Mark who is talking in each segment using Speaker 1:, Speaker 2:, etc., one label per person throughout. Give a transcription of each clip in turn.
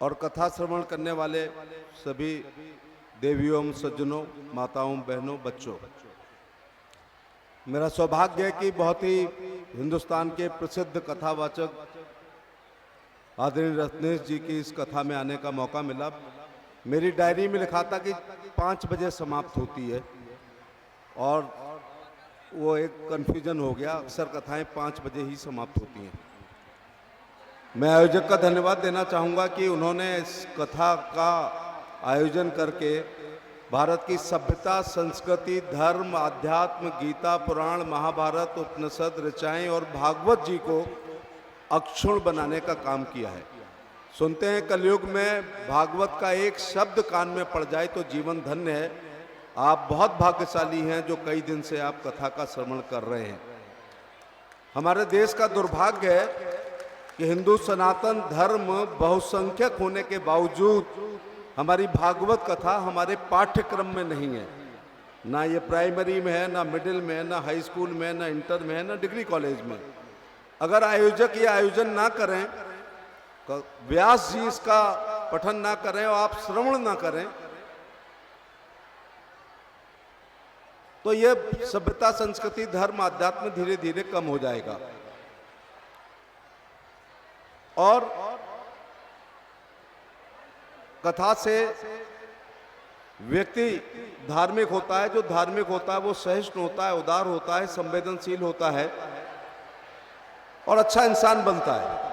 Speaker 1: और कथा श्रवण करने वाले सभी देवियों, सज्जनों, माताओं, बहनों, बच्चों, मेरा सौभाग्य है कि बहुत ही हिंदुस्तान के प्रसिद्ध कथावाचक आदरणीय रत्नेश जी की इस कथा में आने का मौका मिला। मेरी डायरी में लिखा था कि 5 बजे समाप्त होती है और वो एक कन्फ्यूजन हो गया। अक्सर कथाएं 5 बजे ही समाप्त होती हैं। मैं आयोजक का धन्यवाद देना चाहूँगा कि उन्होंने इस कथा का आयोजन करके भारत की सभ्यता, संस्कृति, धर्म, अध्यात्म, गीता, पुराण, महाभारत, उपनिषद, ऋचाएं और भागवत जी को अक्षुण्ण बनाने का काम किया है। सुनते हैं कलयुग में भागवत का एक शब्द कान में पड़ जाए तो जीवन धन्य है। आप बहुत भाग्यशाली हैं जो कई दिन से आप कथा का श्रवण कर रहे हैं। हमारे देश का दुर्भाग्य है कि हिंदू सनातन धर्म बहुसंख्यक होने के बावजूद हमारी भागवत कथा हमारे पाठ्यक्रम में नहीं है। ना ये प्राइमरी में है, ना मिडिल में है, ना हाई स्कूल में, ना इंटर में है, ना डिग्री कॉलेज में। अगर आयोजक ये आयोजन ना करें, व्यास जी इसका पठन ना करें और आप श्रवण ना करें, तो ये सभ्यता, संस्कृति, धर्म, अध्यात्म धीरे धीरे कम हो जाएगा। और कथा से व्यक्ति धार्मिक होता है। जो धार्मिक होता है वो सहिष्णु होता है, उदार होता है, संवेदनशील होता है और अच्छा इंसान बनता है।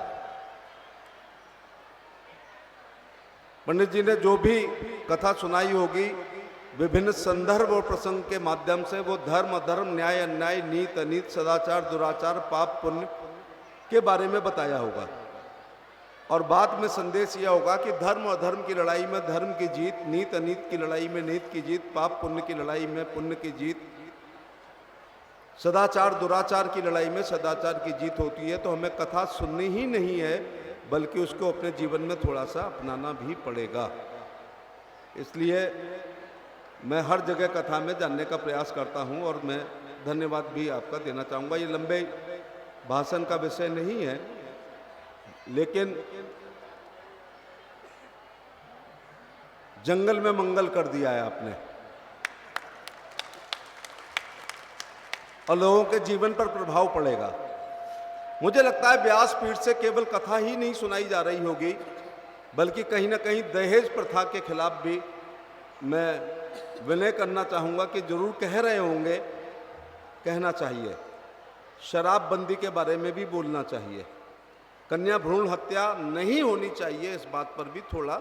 Speaker 1: पंडित जी ने जो भी कथा सुनाई होगी विभिन्न संदर्भ और प्रसंग के माध्यम से, वो धर्म, अधर्म, न्याय, अन्याय, नीत, अनीत, सदाचार, दुराचार, पाप, पुण्य के बारे में बताया होगा। और बाद में संदेश यह होगा कि धर्म और अधर्म की लड़ाई में धर्म की जीत, नीत अनीत की लड़ाई में नीत की जीत, पाप पुण्य की लड़ाई में पुण्य की जीत, सदाचार दुराचार की लड़ाई में सदाचार की जीत होती है। तो हमें कथा सुननी ही नहीं है बल्कि उसको अपने जीवन में थोड़ा सा अपनाना भी पड़ेगा। इसलिए मैं हर जगह कथा में जानने का प्रयास करता हूं और मैं धन्यवाद भी आपका देना चाहूँगा। ये लंबे भाषण का विषय नहीं है, लेकिन जंगल में मंगल कर दिया है आपने और लोगों के जीवन पर प्रभाव पड़ेगा। मुझे लगता है व्यासपीठ से केवल कथा ही नहीं सुनाई जा रही होगी बल्कि कहीं ना कहीं दहेज प्रथा के खिलाफ भी मैं विनय करना चाहूँगा कि जरूर कह रहे होंगे, कहना चाहिए। शराबबंदी के बारे में भी बोलना चाहिए। कन्या भ्रूण हत्या नहीं होनी चाहिए, इस बात पर भी थोड़ा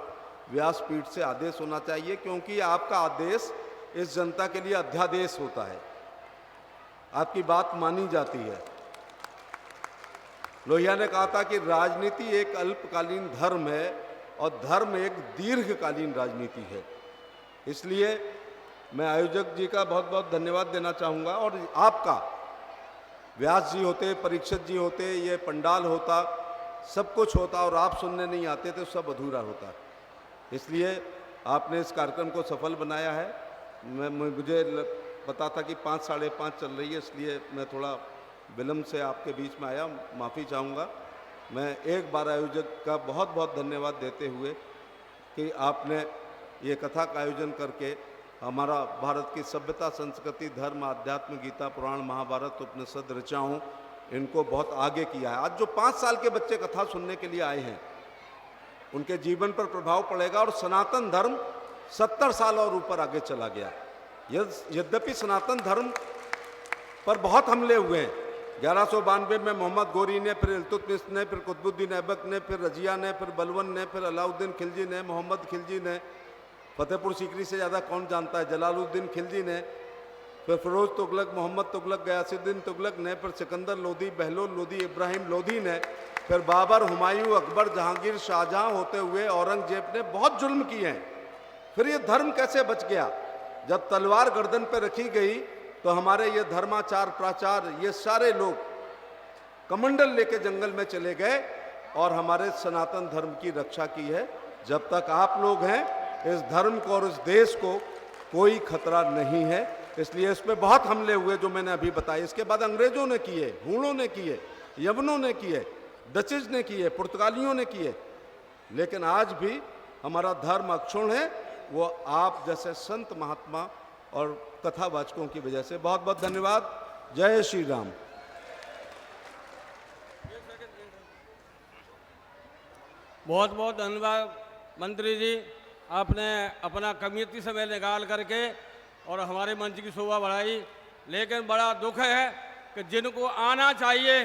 Speaker 1: व्यासपीठ से आदेश होना चाहिए, क्योंकि आपका आदेश इस जनता के लिए अध्यादेश होता है। आपकी बात मानी जाती है। लोहिया ने कहा था कि राजनीति एक अल्पकालीन धर्म है और धर्म एक दीर्घकालीन राजनीति है। इसलिए मैं आयोजक जी का बहुत बहुत धन्यवाद देना चाहूँगा। और आपका, व्यास जी होते, परीक्षित जी होते, ये पंडाल होता, सब कुछ होता और आप सुनने नहीं आते तो सब अधूरा होता। इसलिए आपने इस कार्यक्रम को सफल बनाया है। मुझे पता था कि 5, साढ़े 5 चल रही है, इसलिए मैं थोड़ा विलम्ब से आपके बीच में आया, माफ़ी चाहूँगा। मैं एक बार आयोजक का बहुत बहुत धन्यवाद देते हुए कि आपने ये कथा का आयोजन करके हमारा भारत की सभ्यता, संस्कृति, धर्म, अध्यात्म, गीता, पुराण, महाभारत, उपनिषद, ऋचाओं, इनको बहुत आगे किया है। आज जो 5 साल के बच्चे कथा सुनने के लिए आए हैं उनके जीवन पर प्रभाव पड़ेगा और सनातन धर्म 70 साल और ऊपर आगे चला गया। यद्यपि सनातन धर्म पर बहुत हमले हुए हैं। 1192 में मोहम्मद गोरी ने, फिर इल्तुतमिश ने, फिर कुतुबुद्दीन ऐबक ने, फिर रजिया ने, फिर बलवन ने, फिर अलाउद्दीन खिलजी ने, मोहम्मद खिलजी ने, फतेहपुर सीकरी से ज़्यादा कौन जानता है, जलालुद्दीन खिलजी ने, फिर फिरोज तुगलक, मोहम्मद तुगलक, गयासुद्दीन तुगलक ने, फिर सिकंदर लोधी, बहलोल लोधी, इब्राहिम लोधी ने, फिर बाबर, हुमायूं, अकबर, जहांगीर, शाहजहां होते हुए औरंगजेब ने बहुत जुल्म किए हैं। फिर ये धर्म कैसे बच गया? जब तलवार गर्दन पर रखी गई तो हमारे ये धर्माचार, प्राचार, ये सारे लोग कमंडल लेके जंगल में चले गए और हमारे सनातन धर्म की रक्षा की है। जब तक आप लोग हैं इस धर्म को और इस देश को कोई खतरा नहीं है। इसलिए इस पर बहुत हमले हुए जो मैंने अभी बताए। इसके बाद अंग्रेजों ने किए, हूणों ने किए, यवनों ने किए, डचेज ने किए, पुर्तगालियों ने किए। लेकिन आज भी हमारा धर्म अक्षुण्ण है, वो आप जैसे संत महात्मा और कथावाचकों की वजह से। बहुत बहुत धन्यवाद। जय श्री राम।
Speaker 2: बहुत बहुत धन्यवाद मंत्री जी, आपने अपना कीमती समय निकाल करके और हमारे मंच की शोभा बढ़ाई। लेकिन बड़ा दुख है कि जिनको आना चाहिए